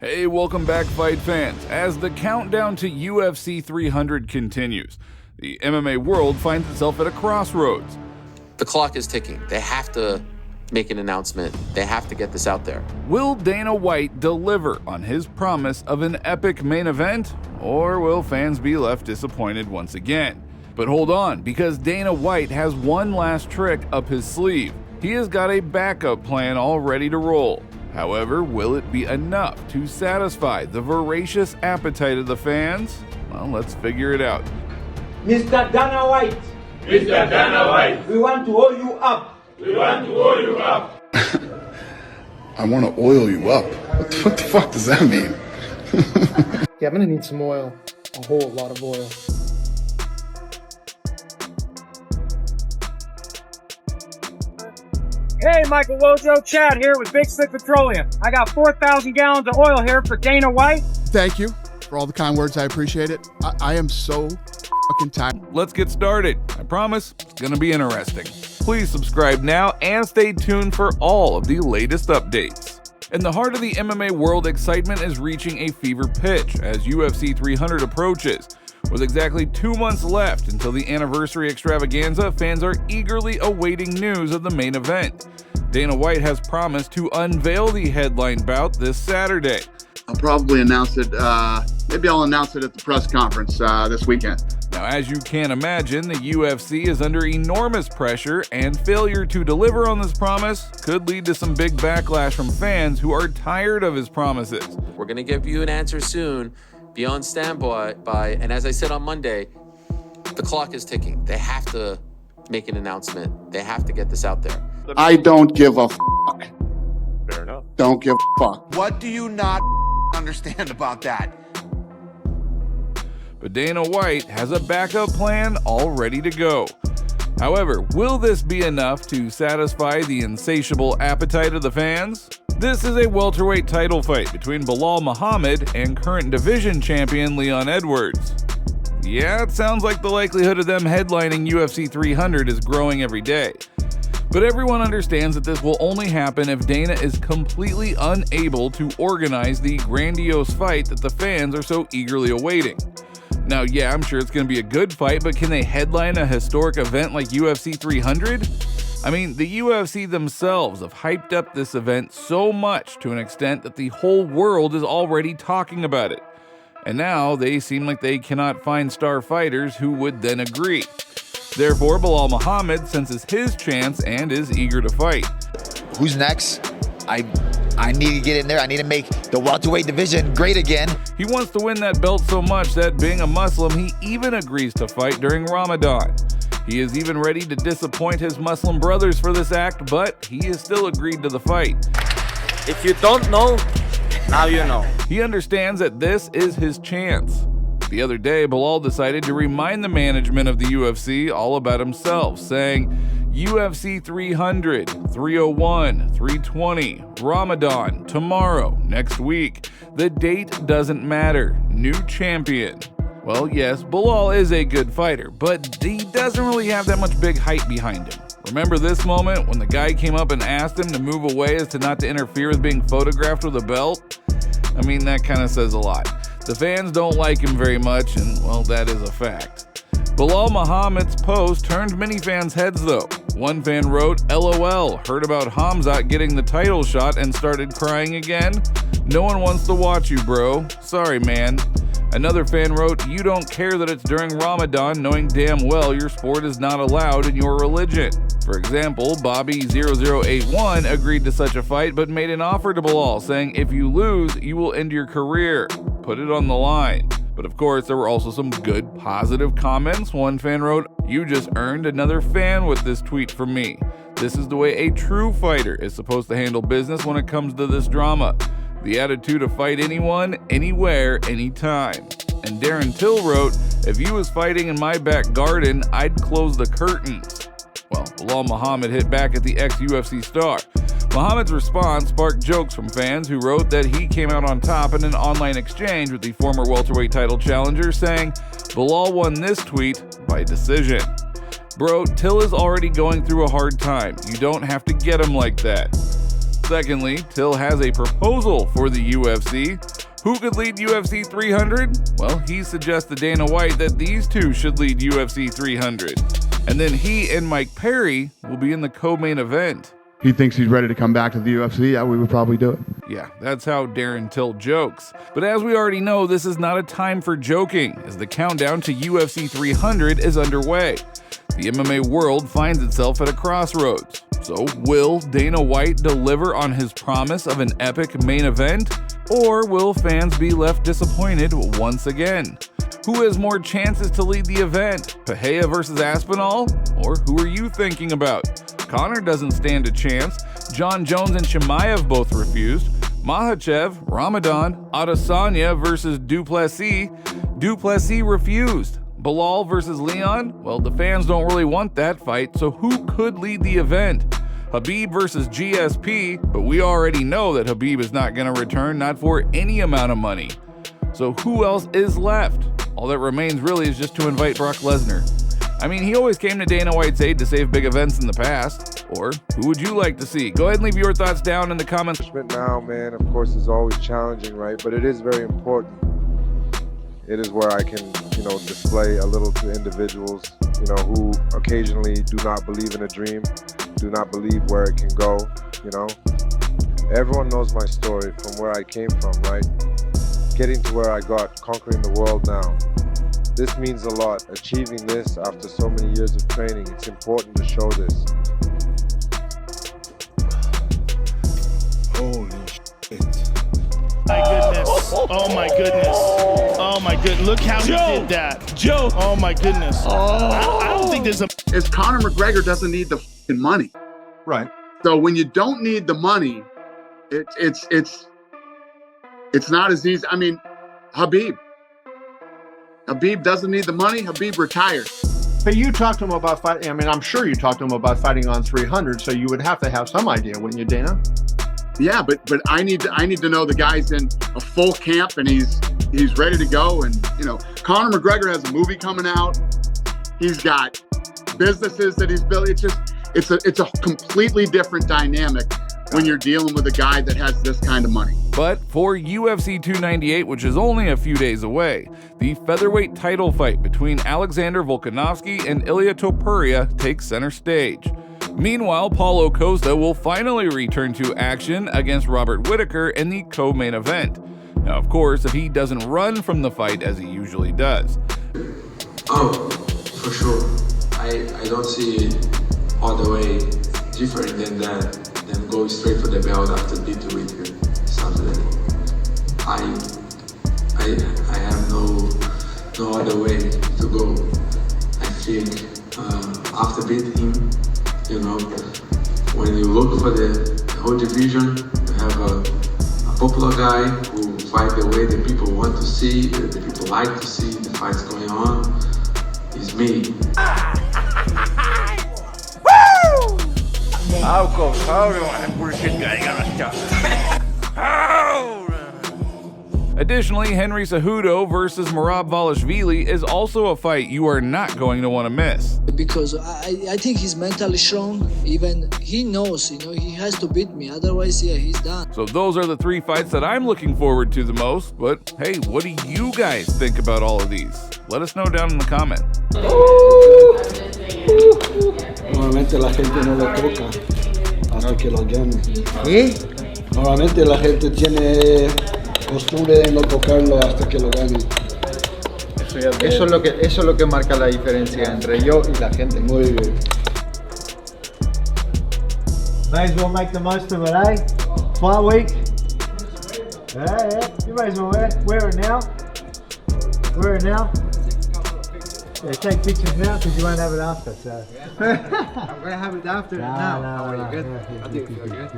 Hey, welcome back, fight fans. As the countdown to UFC 300 continues, the MMA world finds itself at a crossroads. The clock is ticking. They have to make an announcement. They have to get this out there. Will Dana White deliver on his promise of an epic main event, or will fans be left disappointed once again? But hold on, because Dana White has one last trick up his sleeve. He has got a backup plan all ready to roll. However, will it be enough to satisfy the voracious appetite of the fans? Well, let's figure it out. Mr. Dana White. Mr. Dana White. We want to hold you up. We want to hold you up. I want to oil you up. What the fuck does that mean? Yeah, I'm gonna need some oil. A whole lot of oil. Hey, Michael Wojo, Chad here with Big Slick Petroleum. I got 4,000 gallons of oil here for Dana White. Thank you for all the kind words. I appreciate it. I am so fucking tired. Let's get started. I promise it's going to be interesting. Please subscribe now and stay tuned for all of the latest updates. In the heart of the MMA world, excitement is reaching a fever pitch as UFC 300 approaches. With exactly 2 months left until the anniversary extravaganza, fans are eagerly awaiting news of the main event. Dana White has promised to unveil the headline bout this Saturday. I'll probably announce it. Maybe I'll announce it at the press conference this weekend. Now, as you can imagine, the UFC is under enormous pressure, and failure to deliver on this promise could lead to some big backlash from fans who are tired of his promises. We're going to give you an answer soon. Be on standby, and as I said on Monday, the clock is ticking. They have to make an announcement. They have to get this out there. I don't give a fuck. Fair enough. Don't give a fuck. What do you not understand about that? But Dana White has a backup plan all ready to go. However, will this be enough to satisfy the insatiable appetite of the fans? This is a welterweight title fight between Belal Muhammad and current division champion Leon Edwards. Yeah, it sounds like the likelihood of them headlining UFC 300 is growing every day. But everyone understands that this will only happen if Dana is completely unable to organize the grandiose fight that the fans are so eagerly awaiting. Now, yeah, I'm sure it's going to be a good fight, but can they headline a historic event like UFC 300? I mean, the UFC themselves have hyped up this event so much to an extent that the whole world is already talking about it. And now they seem like they cannot find star fighters who would then agree. Therefore, Belal Muhammad senses his chance and is eager to fight. Who's next? I need to get in there. I need to make the welterweight division great again. He wants to win that belt so much that, being a Muslim, he even agrees to fight during Ramadan. He is even ready to disappoint his Muslim brothers for this act, but he has still agreed to the fight. If you don't know, now you know. He understands that this is his chance. The other day, Belal decided to remind the management of the UFC all about himself, saying, UFC 300, 301, 320, Ramadan, tomorrow, next week. The date doesn't matter. New champion. Well, yes, Belal is a good fighter, but he doesn't really have that much big hype behind him. Remember this moment when the guy came up and asked him to move away as to not to interfere with being photographed with a belt? I mean, that kind of says a lot. The fans don't like him very much, and, well, that is a fact. Belal Muhammad's post turned many fans' heads, though. One fan wrote, LOL, heard about Hamzat getting the title shot and started crying again? No one wants to watch you, bro. Sorry, man. Another fan wrote, you don't care that it's during Ramadan, knowing damn well your sport is not allowed in your religion. For example, Bobby0081 agreed to such a fight but made an offer to Belal, saying if you lose, you will end your career. Put it on the line. But of course, there were also some good, positive comments. One fan wrote, you just earned another fan with this tweet from me. This is the way a true fighter is supposed to handle business when it comes to this drama. The attitude to fight anyone, anywhere, anytime. And Daren Till wrote, if you was fighting in my back garden, I'd close the curtains. Well, Belal Muhammad hit back at the ex-UFC star. Muhammad's response sparked jokes from fans who wrote that he came out on top in an online exchange with the former welterweight title challenger, saying, Belal won this tweet by decision. Bro, Till is already going through a hard time. You don't have to get him like that. Secondly, Till has a proposal for the UFC. Who could lead UFC 300? Well, he suggests to Dana White that these two should lead UFC 300. And then he and Mike Perry will be in the co-main event. He thinks he's ready to come back to the UFC. Yeah, we would probably do it. Yeah, that's how Daren Till jokes. But as we already know, this is not a time for joking, as the countdown to UFC 300 is underway. The MMA world finds itself at a crossroads. So will Dana White deliver on his promise of an epic main event? Or will fans be left disappointed once again? Who has more chances to lead the event? Pereira versus Aspinall? Or who are you thinking about? Conor doesn't stand a chance. John Jones and Chimaev both refused. Makhachev, Ramadan, Adesanya versus Duplessis. Duplessis refused. Bilal versus Leon? Well, the fans don't really want that fight, so who could lead the event? Khabib versus GSP, but we already know that Khabib is not going to return, not for any amount of money. So who else is left? All that remains really is just to invite Brock Lesnar. I mean, he always came to Dana White's aid to save big events in the past. Or who would you like to see? Go ahead and leave your thoughts down in the comments. Now, man, of course, is always challenging, right? But it is very important. It is where I can, display a little to individuals, who occasionally do not believe in a dream, do not believe where it can go, Everyone knows my story from where I came from, right? Getting to where I got, conquering the world now. This means a lot. Achieving this after so many years of training, it's important to show this. Holy shit. My goodness. Oh my goodness. Oh my goodness. Look how he did that. Joe. Oh my goodness. I don't think there's a... Is Conor McGregor doesn't need the fucking money. Right. So when you don't need the money, it's not as easy. I mean, Khabib doesn't need the money. Khabib retired. But you talked to him about fighting. I mean, I'm sure you talked to him about fighting on 300, so you would have to have some idea, wouldn't you, Dana? Yeah, but I need to know the guy's in a full camp and he's ready to go. And Conor McGregor has a movie coming out. He's got businesses that he's built. It's a completely different dynamic when you're dealing with a guy that has this kind of money. But for UFC 298, which is only a few days away, the featherweight title fight between Alexander Volkanovski and Ilia Topuria takes center stage. Meanwhile, Paulo Costa will finally return to action against Robert Whittaker in the co-main event. Now, of course, if he doesn't run from the fight as he usually does. Oh, for sure. I don't see it all the way different than that. Then go straight for the belt after beat Whittaker Saturday. I have no other way to go. I think after beating him, when you look for the whole division, you have a popular guy who fight the way the people want to see, the people like to see the fights going on. It's me. Additionally, Henry Cejudo versus Merab Dvalishvili is also a fight you are not going to want to miss. Because I think he's mentally strong. Even he knows, he has to beat me. Otherwise, he's done. So those are the three fights that I'm looking forward to the most. But hey, what do you guys think about all of these? Let us know down in the comment. Normalmente la gente no lo toca hasta que lo llame. Normalmente la gente tiene costumbre de no tocarlo hasta que lo gane. Eso es lo que marca la diferencia entre yo y la gente. Muy bien. May as well make the most of it, eh? Fight week. Yeah. You may as well wear it now. Wear it now. Yeah, take pictures now because you won't have it after. So. I'm gonna have it after now. No, you good? Yeah, How do you feel? Good?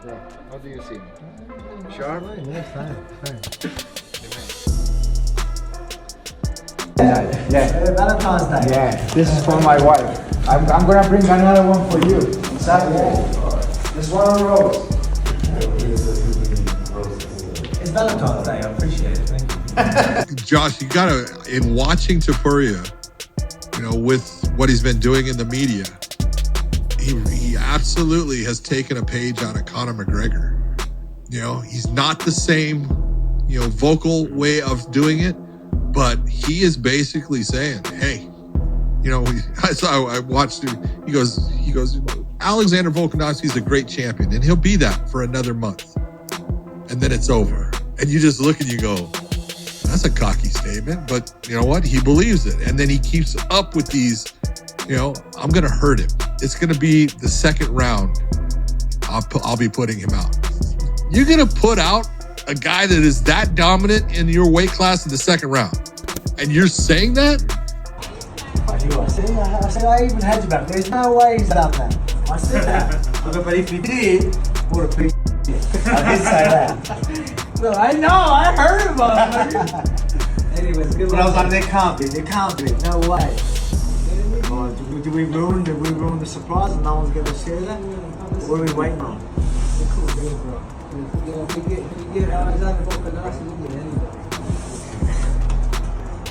Good. How do you see me? Sharp? Yeah, same. Yeah. Valentine's Day. Yeah. This is for my wife. I'm gonna bring another one for you on Saturday. This one rose. It's Valentine's Day. I appreciate it. Thank you. Josh, you gotta, in watching Topuria, with what he's been doing in the media, he absolutely has taken a page out of Conor McGregor. You know, he's not the same, you know, vocal way of doing it, but he is basically saying, hey, you know, I watched him. He goes, Alexander Volkanovski is a great champion, and he'll be that for another month, and then it's over. And you just look and you go, that's a cocky statement, but you know what? He believes it, and then he keeps up with these. You know, I'm gonna hurt him. It's gonna be the second round. I'll be putting him out. You're gonna put out a guy that is that dominant in your weight class in the second round, and you're saying that? I said I even hedged back. There's no way he's done that. I said that. But if he did, what a piece of shit. I did say that. No, I know. I heard about it. Anyways, good. But I was like, they can't be. No way. Did we ruin the surprise and no one's going to share that? What are we waiting on?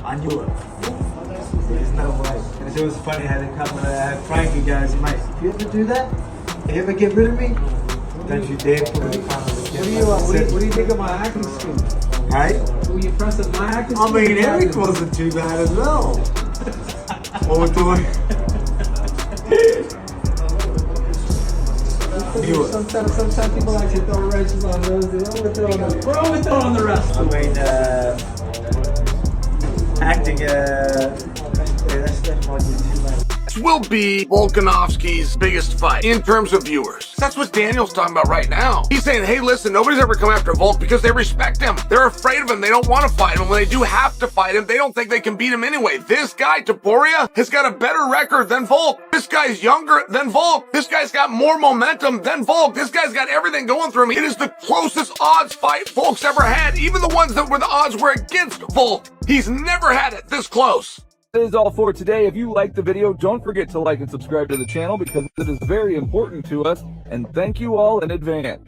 I knew it. There's no way. And it was funny how they come and Frankie goes, mate, if you ever do that, if you ever get rid of me, don't you dare put me in front of the What do you think of my acting skills? Hey? Were you impressed with my acting skills? I mean, Eric wasn't too bad as well. What we're doing. Sometimes people like to throw wrenches on those. We're only throwing the rest. I mean, acting, that's might be too much. This will be Volkanovski's biggest fight in terms of viewers. That's what Daniel's talking about right now. He's saying, hey, listen, nobody's ever come after Volk because they respect him. They're afraid of him. They don't want to fight him. And when they do have to fight him, they don't think they can beat him anyway. This guy, Topuria, has got a better record than Volk. This guy's younger than Volk. This guy's got more momentum than Volk. This guy's got everything going through him. It is the closest odds fight Volk's ever had. Even the ones that were the odds were against Volk. He's never had it this close. That is all for today. If you liked the video, don't forget to like and subscribe to the channel because it is very important to us. And thank you all in advance.